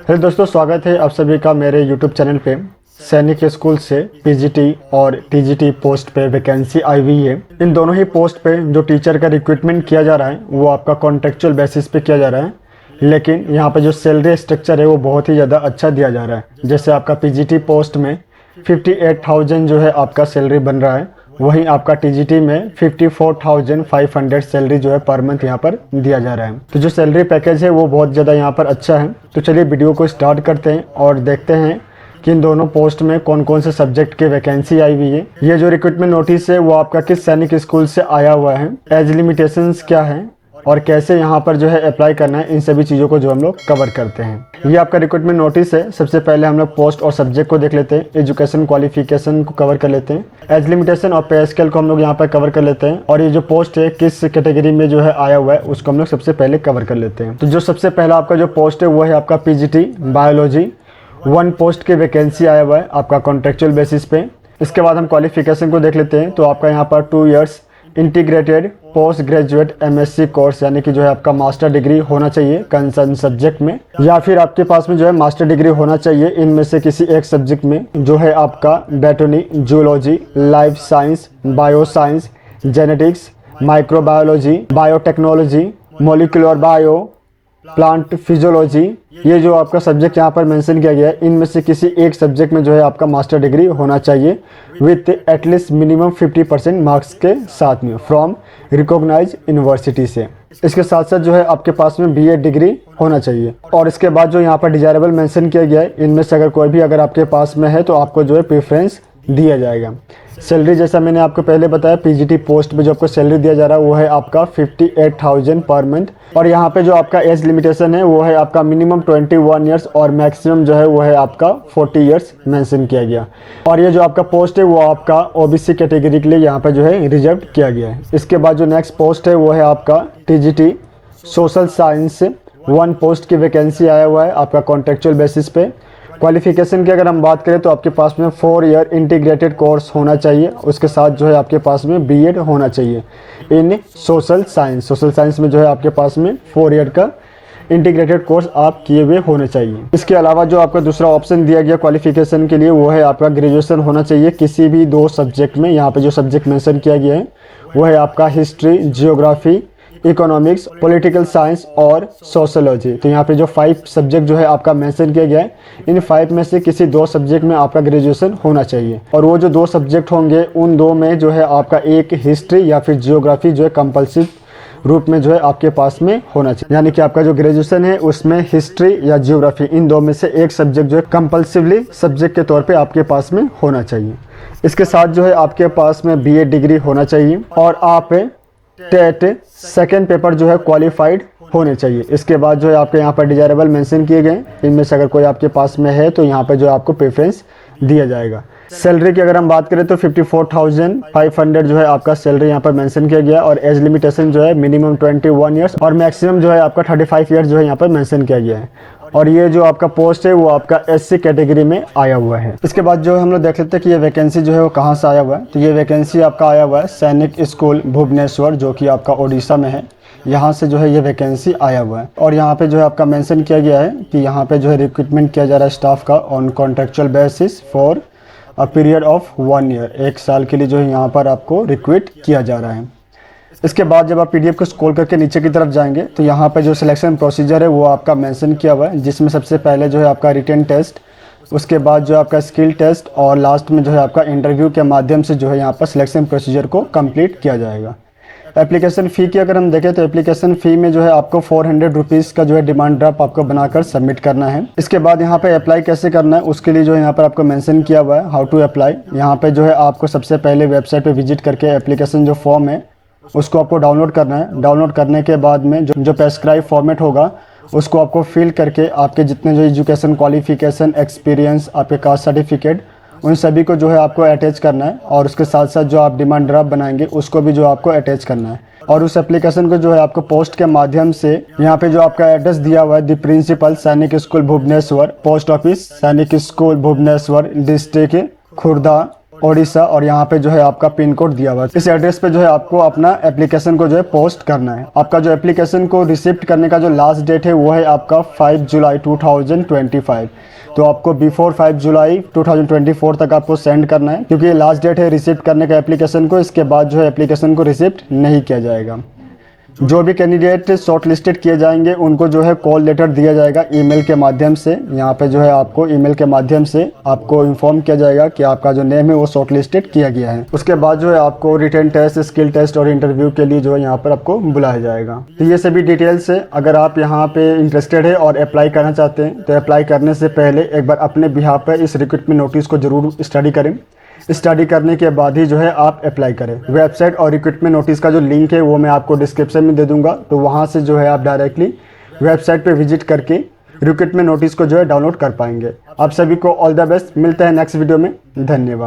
Hello दोस्तों, स्वागत है आप सभी का मेरे यूट्यूब चैनल पे। सैनिक स्कूल से पीजीटी और टीजीटी पोस्ट पे वैकेंसी आई हुई है। इन दोनों ही पोस्ट पे जो टीचर का रिक्रूटमेंट किया जा रहा है वो आपका कॉन्ट्रेक्चुअल बेसिस पे किया जा रहा है, लेकिन यहाँ पे जो सैलरी स्ट्रक्चर है वो बहुत ही ज़्यादा अच्छा दिया जा रहा है। जैसे आपका पीजीटी पोस्ट में 58,000 जो है आपका सैलरी बन रहा है, वहीं आपका टीजीटी में 54,500 सैलरी जो है पर मंथ यहाँ पर दिया जा रहा है। तो जो सैलरी पैकेज है वो बहुत ज़्यादा यहाँ पर अच्छा है। तो चलिए वीडियो को स्टार्ट करते हैं और देखते हैं कि इन दोनों पोस्ट में कौन कौन से सब्जेक्ट की वैकेंसी आई हुई है। ये जो रिक्रूटमेंट नोटिस है वो आपका किस सैनिक स्कूल से आया हुआ है, एज लिमिटेशंस क्या है और कैसे यहाँ पर जो है अप्लाई करना है, इन सभी चीज़ों को जो हम लोग कवर करते हैं। ये आपका रिक्रूटमेंट नोटिस है। सबसे पहले हम लोग पोस्ट और सब्जेक्ट को देख लेते हैं, एजुकेशन क्वालिफिकेशन को कवर कर लेते हैं, एज लिमिटेशन और पे स्केल को हम लोग यहाँ पर कवर कर लेते हैं, और ये जो पोस्ट है किस कैटेगरी में जो है आया हुआ है उसको हम लोग सबसे पहले कवर कर लेते हैं। तो जो सबसे पहला आपका जो पोस्ट है वो है आपका पीजीटी बायोलॉजी 1 पोस्ट की वैकेंसी आया हुआ है आपका कॉन्ट्रेक्चुअल बेसिस पे। इसके बाद हम क्वालिफिकेशन को देख लेते हैं। तो आपका यहाँ पर 2 years integrated post graduate MSc course यानी कि जो है आपका मास्टर डिग्री होना चाहिए कंसर्न सब्जेक्ट में, या फिर आपके पास में जो है मास्टर डिग्री होना चाहिए इनमें से किसी एक सब्जेक्ट में, जो है आपका botany, zoology, life science, bio science, genetics, microbiology, biotechnology, molecular bio, plant physiology. ये जो आपका सब्जेक्ट यहाँ पर मेंशन किया गया है, इनमें से किसी एक सब्जेक्ट में जो है आपका मास्टर डिग्री होना चाहिए विथ एटलीस्ट मिनिमम 50% मार्क्स के साथ में फ्रॉम रिकॉग्नाइज यूनिवर्सिटी से। इसके साथ साथ जो है आपके पास में बीए डिग्री होना चाहिए। और इसके बाद जो यहाँ पर डिजायरेबल मेंशन किया गया है, इनमें से अगर कोई भी अगर आपके पास में है तो आपको जो है प्रेफरेंस दिया जाएगा। सैलरी जैसा मैंने आपको पहले बताया, पीजीटी पोस्ट पे जो आपको सैलरी दिया जा रहा है वो है आपका 58,000 पर मंथ। और यहाँ पे जो आपका एज लिमिटेशन है वो है आपका मिनिमम 21 इयर्स और मैक्सिमम जो है वो है आपका 40 इयर्स मेंशन किया गया। और ये जो आपका पोस्ट है वो आपका ओबीसी कैटेगरी के लिए यहाँ पे जो है रिजर्व किया गया है। इसके बाद जो नेक्स्ट पोस्ट है वो है आपका टीजीटी सोशल साइंस 1 पोस्ट की वैकेंसी आया हुआ है आपका कॉन्ट्रेक्चुअल बेसिस पे। क्वालिफिकेशन की अगर हम बात करें तो आपके पास में 4 ईयर इंटीग्रेटेड कोर्स होना चाहिए, उसके साथ जो है आपके पास में बीएड होना चाहिए इन सोशल साइंस। सोशल साइंस में जो है आपके पास में 4 ईयर का इंटीग्रेटेड कोर्स आप किए हुए होने चाहिए। इसके अलावा जो आपका दूसरा ऑप्शन दिया गया क्वालिफिकेशन के लिए वो है आपका ग्रेजुएशन होना चाहिए किसी भी 2 सब्जेक्ट में। यहाँ पे जो सब्जेक्ट मेंशन किया गया है वो है आपका history, geography, economics, political science और सोशोलॉजी। तो यहाँ पे जो 5 सब्जेक्ट जो है आपका मेंशन किया गया है, इन 5 में से किसी 2 सब्जेक्ट में आपका ग्रेजुएशन होना चाहिए। और वो जो 2 सब्जेक्ट होंगे उन 2 में जो है आपका एक हिस्ट्री या फिर जियोग्राफी जो है कंपल्सिव रूप में जो है आपके पास में होना चाहिए। यानी कि आपका जो ग्रेजुएशन है उसमें हिस्ट्री या जियोग्राफी इन 2 में से एक सब्जेक्ट जो है कंपल्सिवली सब्जेक्ट के तौर पे आपके पास में होना चाहिए। इसके साथ जो है आपके पास में बीए डिग्री होना चाहिए और आप टेट सेकेंड पेपर जो है क्वालिफाइड होने चाहिए। इसके बाद जो है आपके यहाँ पर डिजायरेबल मेंशन किए गए, इनमें से अगर कोई आपके पास में है तो यहाँ पे जो है आपको प्रेफरेंस दिया जाएगा। सैलरी की अगर हम बात करें तो 54,500 जो है आपका सैलरी यहाँ पर मेंशन किया गया, और एज लिमिटेशन जो है मिनिमम 21 इयर्स और मैक्सिमम जो है आपका 35 इयर्स जो है यहाँ पर मेंशन किया गया है। और ये जो आपका पोस्ट है वो आपका एससी कैटेगरी में आया हुआ है। इसके बाद जो हम लोग देख लेते हैं कि ये वैकेंसी जो है वो कहाँ से आया हुआ है। तो ये वैकेंसी आपका आया हुआ है सैनिक स्कूल भुवनेश्वर, जो कि आपका ओडिशा में है। यहाँ से जो है ये वैकेंसी आया हुआ है और यहाँ पे जो है आपका मेंशन किया गया है कि यहाँ पे जो है रिक्रूटमेंट किया जा रहा है स्टाफ का on contractual basis for a period of 1 year. 1 साल के लिए जो है यहाँ पर आपको रिक्रूट किया जा रहा है। इसके बाद जब आप पीडीएफ को स्क्रॉल करके नीचे की तरफ जाएंगे तो यहाँ पे जो सिलेक्शन प्रोसीजर है वो आपका मेंशन किया हुआ है, जिसमें सबसे पहले जो है आपका रिटन टेस्ट, उसके बाद जो आपका स्किल टेस्ट और लास्ट में जो है आपका इंटरव्यू के माध्यम से जो है यहाँ पर सिलेक्शन प्रोसीजर को कंप्लीट किया जाएगा। एप्लीकेशन फ़ी की अगर हम देखें तो एप्लीकेशन फ़ी में जो है आपको 400 रुपीज़ का जो है डिमांड ड्राफ्ट आपको बनाकर सबमिट करना है। इसके बाद यहाँ पे अप्लाई कैसे करना है उसके लिए जो है यहाँ पर आपको मेंशन किया हुआ है हाउ टू अप्लाई। यहाँ पे जो है आपको सबसे पहले वेबसाइट पे विजिट करके एप्लीकेशन जो फॉर्म है उसको आपको डाउनलोड करना है। डाउनलोड करने के बाद में जो प्रेस्क्राइब फॉर्मेट होगा उसको आपको फिल करके आपके जितने जो एजुकेशन क्वालिफिकेशन, एक्सपीरियंस, आपके कास्ट सर्टिफिकेट, उन सभी को जो है आपको अटैच करना है। और उसके साथ साथ जो आप डिमांड ड्राफ्ट बनाएंगे उसको भी जो आपको अटैच करना है। और उस एप्लीकेशन को जो है आपको पोस्ट के माध्यम से यहाँ पे जो आपका एड्रेस दिया हुआ है द प्रिंसिपल सैनिक स्कूल भुवनेश्वर, पोस्ट ऑफिस सैनिक स्कूल भुवनेश्वर, डिस्ट्रिक्ट खुर्दा, ओडिशा, और यहाँ पे जो है आपका पिन कोड दिया हुआ है। इस एड्रेस पे जो है आपको अपना एप्लीकेशन को जो है पोस्ट करना है। आपका जो एप्लीकेशन को रिसिप्ट करने का जो लास्ट डेट है वो है आपका 5 जुलाई 2025। तो आपको बिफोर 5 जुलाई 2024 तक आपको सेंड करना है, क्योंकि ये लास्ट डेट है रिसिप्ट करने का एप्लीकेशन को। इसके बाद जो है एप्लीकेशन को रिसिप्ट नहीं किया जाएगा। जो भी कैंडिडेट शॉर्ट लिस्टेड किए जाएंगे उनको जो है कॉल लेटर दिया जाएगा ईमेल के माध्यम से। यहाँ पे जो है आपको ईमेल के माध्यम से आपको इन्फॉर्म किया जाएगा कि आपका जो नेम है वो शॉर्ट लिस्टेड किया गया है। उसके बाद जो है आपको रिटन टेस्ट, स्किल टेस्ट और इंटरव्यू के लिए जो है यहाँ पर आपको बुलाया जाएगा। तो ये सभी डिटेल्स है। अगर आप यहाँ पे इंटरेस्टेड है और अप्लाई करना चाहते हैं तो अप्लाई करने से पहले एक बार अपने बिहाफ पर इस रिक्रूटमेंट नोटिस को जरूर स्टडी करें। स्टडी करने के बाद ही जो है आप अप्लाई करें। वेबसाइट और रिक्रूटमेंट नोटिस का जो लिंक है वो मैं आपको डिस्क्रिप्शन में दे दूंगा, तो वहाँ से जो है आप डायरेक्टली वेबसाइट पे विजिट करके रिक्रूटमेंट नोटिस को जो है डाउनलोड कर पाएंगे। आप सभी को ऑल द बेस्ट। मिलते हैं नेक्स्ट वीडियो में। धन्यवाद।